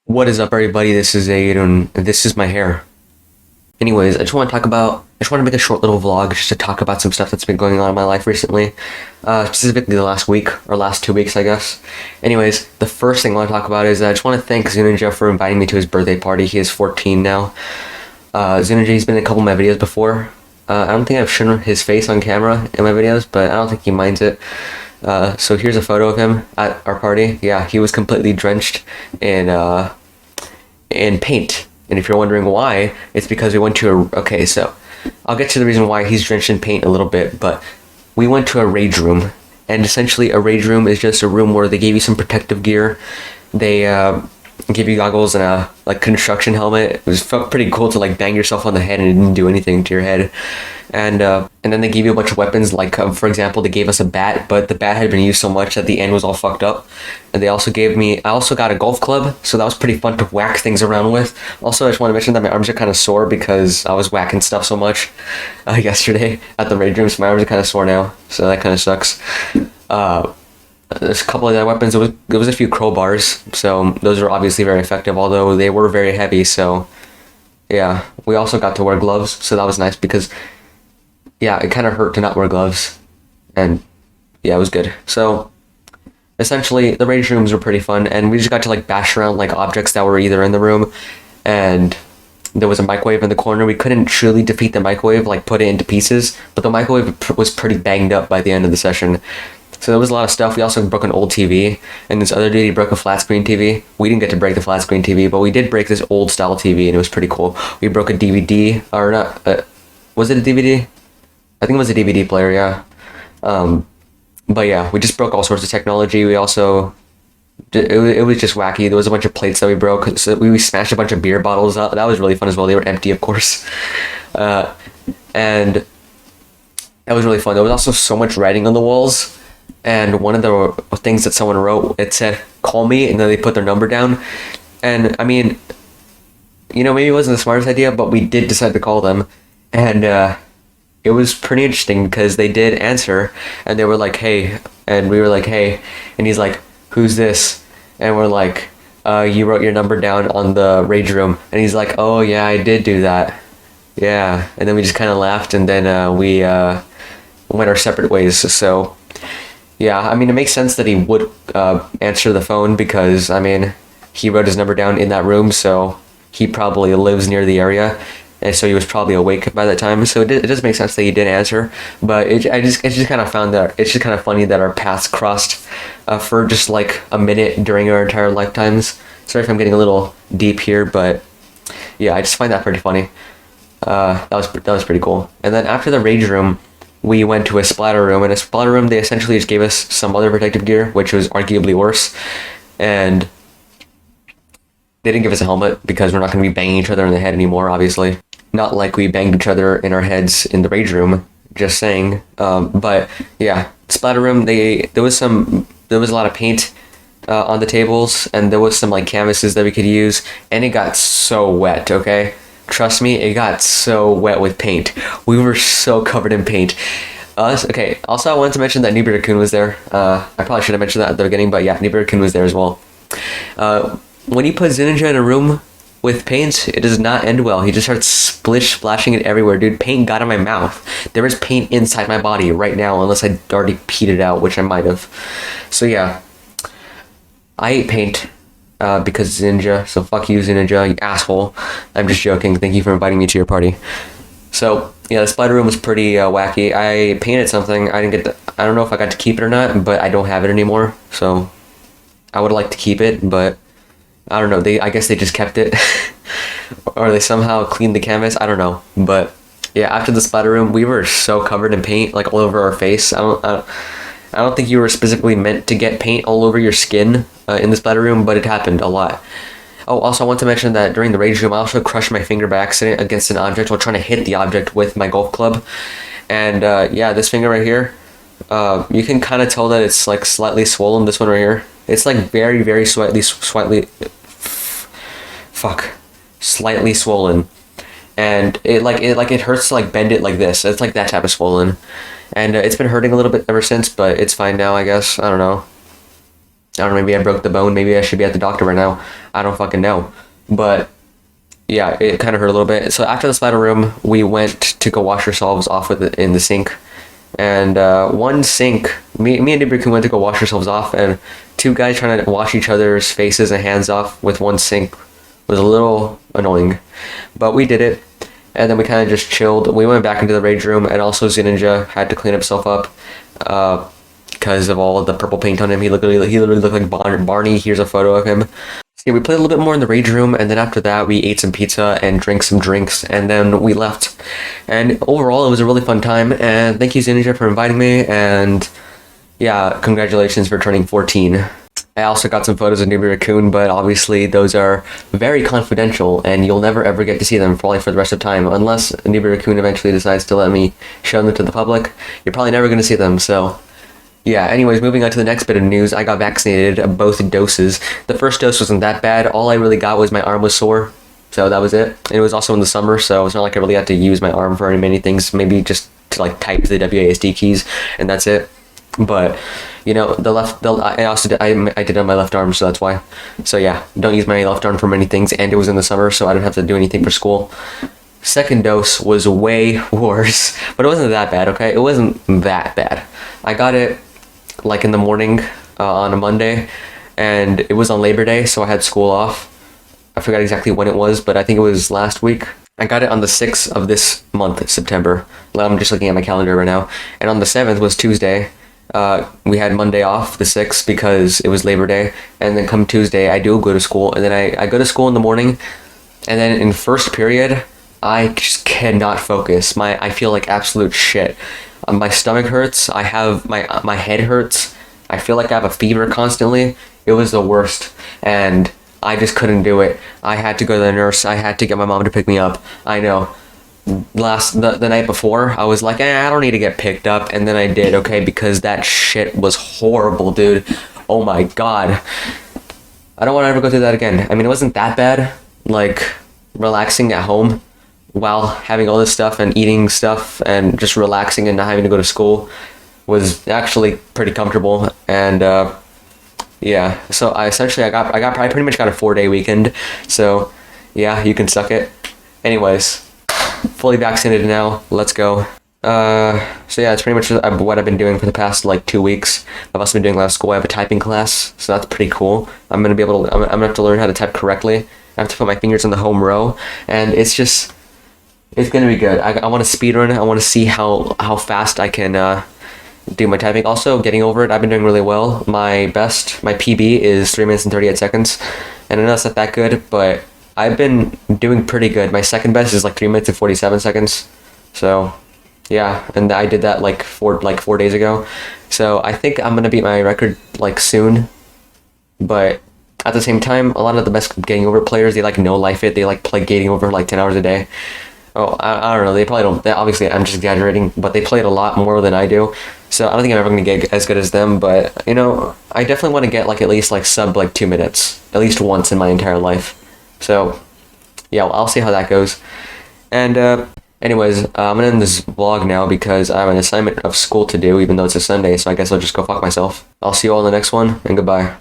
What is up, everybody? This is aeiouhd, and this is my hair. Anyways, I just want to make a short little vlog just to talk about some stuff that's been going on in my life recently. Specifically the last week, or last 2 weeks, I guess. Anyways, the first thing I want to talk about is I just want to thank Zuninja for inviting me to his birthday party. He is 14 now. Zuninja, he's been in a couple of my videos before. I don't think I've shown his face on camera in my videos, but I don't think he minds it. So here's a photo of him at our party. Yeah, he was completely drenched in paint. And if you're wondering why, it's because we went to okay, so I'll get to the reason why he's drenched in paint a little bit, but we went to a rage room. And essentially a rage room is just a room where they gave you some protective gear. They give you goggles and a construction helmet. It felt pretty cool to bang yourself on the head and it didn't do anything to your head. And then they gave you a bunch of weapons, for example, they gave us a bat, but the bat had been used so much that the end was all fucked up. And they also I also got a golf club, so that was pretty fun to whack things around with. Also, I just want to mention that my arms are kind of sore because I was whacking stuff so much yesterday at the rage room, so my arms are kind of sore now, so that kind of sucks. There's a couple of other weapons. There was a few crowbars, so those are obviously very effective, although they were very heavy, so yeah. We also got to wear gloves, so that was nice because, yeah, it kind of hurt to not wear gloves, and yeah, it was good. So essentially, the rage rooms were pretty fun, and we just got to bash around objects that were either in the room, and there was a microwave in the corner. We couldn't truly defeat the microwave, put it into pieces, but the microwave was pretty banged up by the end of the session. So there was a lot of stuff. We also broke an old TV, and this other dude, he broke a flat screen TV. We didn't get to break the flat screen TV, but we did break this old style TV, and it was pretty cool. We broke a DVD, or not, was it a DVD? I think it was a DVD player, yeah. But yeah, we just broke all sorts of technology. We also, it was just wacky. There was a bunch of plates that we broke. So we smashed a bunch of beer bottles out. That was really fun as well. They were empty, of course. And that was really fun. There was also so much writing on the walls. And one of the things that someone wrote, it said, "Call me," and then they put their number down. And I mean, maybe it wasn't the smartest idea, but we did decide to call them. And it was pretty interesting because they did answer, and they were like, "Hey," and we were like, "Hey," and he's like, "Who's this?" And we're like, "You wrote your number down on the rage room." And he's like, "Oh yeah, I did do that. Yeah." And then we just kind of laughed, and then we went our separate ways. So yeah, I mean, it makes sense that he would answer the phone because, I mean, he wrote his number down in that room, so he probably lives near the area, and so he was probably awake by that time. So it does make sense that he did answer, but it's just kind of found that it's just kind of funny that our paths crossed for just a minute during our entire lifetimes. Sorry if I'm getting a little deep here, but yeah, I just find that pretty funny. That was pretty cool. And then after the rage room, we went to a splatter room. In a splatter room, they essentially just gave us some other protective gear, which was arguably worse. And they didn't give us a helmet because we're not going to be banging each other in the head anymore, obviously. Not like we banged each other in our heads in the rage room, just saying. But yeah, splatter room, there was a lot of paint on the tables, and there was some canvases that we could use, and it got so wet, okay? Trust me, it got so wet with paint. We were so covered in paint. Okay, also I wanted to mention that Nibiru-kun was there. I probably should have mentioned that at the beginning, but yeah, Nibiru-kun was there as well. When you put Zuninja in a room with paint, it does not end well. He just starts splashing it everywhere. Dude, paint got in my mouth. There is paint inside my body right now, unless I already peed it out, which I might have. So yeah, I ate paint. Because Zuninja, so fuck you, Zuninja, you asshole. I'm just joking. Thank you for inviting me to your party. So yeah, the splatter room was pretty wacky. I painted something. I don't know if I got to keep it or not, but I don't have it anymore. So I would like to keep it, but I don't know. I guess they just kept it, or they somehow cleaned the canvas. I don't know. But yeah, after the splatter room, we were so covered in paint, all over our face. I don't think you were specifically meant to get paint all over your skin in the splatter room, but it happened a lot. Oh, also I want to mention that during the rage room, I also crushed my finger by accident against an object while trying to hit the object with my golf club. And yeah, this finger right here, you can kind of tell that it's slightly swollen. This one right here, it's very, very slightly swollen. And it hurts to bend it like this. It's that type of swollen. And it's been hurting a little bit ever since, but it's fine now, I guess. I don't know. I don't know, maybe I broke the bone. Maybe I should be at the doctor right now. I don't fucking know. But yeah, it kind of hurt a little bit. So after the spider room, we went to go wash ourselves off in the sink. And one sink, me and Ibrahim went to go wash ourselves off, and two guys trying to wash each other's faces and hands off with one sink was a little annoying. But we did it. And then we kind of just chilled. We went back into the rage room, and also Ninja had to clean himself up because of all of the purple paint on him. He literally looked like Barney. Here's a photo of him. So yeah, we played a little bit more in the rage room, and then after that, we ate some pizza and drank some drinks, and then we left. And overall, it was a really fun time, and thank you, Ninja, for inviting me, and yeah, congratulations for turning 14. I also got some photos of Newbie Raccoon, but obviously those are very confidential, and you'll never ever get to see them probably for the rest of time, unless Newbie Raccoon eventually decides to let me show them to the public. You're probably never going to see them, so yeah. Anyways, moving on to the next bit of news, I got vaccinated, both doses. The first dose wasn't that bad. All I really got was my arm was sore, so that was it. And it was also in the summer, so it's not like I really had to use my arm for many things, maybe just to like type the WASD keys, and that's it. But you know, I did it on my left arm, so that's why. So yeah, don't use my left arm for many things, and it was in the summer, so I didn't have to do anything for school. Second dose was way worse, but it wasn't that bad, okay? It wasn't that bad. I got it like in the morning on a Monday, and it was on Labor Day, so I had school off. I forgot exactly when it was, but I think it was last week. I got it on the 6th of this month, September. I'm just looking at my calendar right now. And on the 7th was Tuesday. We had Monday off, the 6th, because it was Labor Day. And then come Tuesday, I do go to school. And then I go to school in the morning. And then in first period, I just cannot focus. I feel like absolute shit. My stomach hurts. I have my head hurts. I feel like I have a fever constantly. It was the worst. And I just couldn't do it. I had to go to the nurse. I had to get my mom to pick me up. I know. The night before, I was like, I don't need to get picked up, and then I did, okay, because that shit was horrible, dude. Oh my god. I don't want to ever go through that again. I mean, it wasn't that bad, like, relaxing at home while having all this stuff and eating stuff and just relaxing and not having to go to school was actually pretty comfortable, and, yeah, so I pretty much got a 4-day weekend, so, yeah, you can suck it. Anyways, fully vaccinated now. Let's go. So yeah, it's pretty much what I've been doing for the past like 2 weeks. I've also been doing a lot of school. I have a typing class, so that's pretty cool. I'm gonna have to learn how to type correctly. I have to put my fingers in the home row, and it's gonna be good. I want to speed run. I want to see how fast I can do my typing. Also, getting over it, I've been doing really well. My PB is 3 minutes and 38 seconds, and I know it's not that good, but I've been doing pretty good. My second best is like 3 minutes and 47 seconds. So, yeah, and I did that like 4 days ago. So I think I'm gonna beat my record like soon. But at the same time, a lot of the best getting over players, they like no life it. They like play getting over like 10 hours a day. Oh, I don't know. They probably don't. Obviously, I'm just exaggerating, but they play it a lot more than I do. So I don't think I'm ever gonna get as good as them. But you know, I definitely want to get like at least like sub like 2 minutes at least once in my entire life. So, yeah, I'll see how that goes. And, anyways, I'm gonna end this vlog now because I have an assignment of school to do, even though it's a Sunday, so I guess I'll just go fuck myself. I'll see you all in the next one, and goodbye.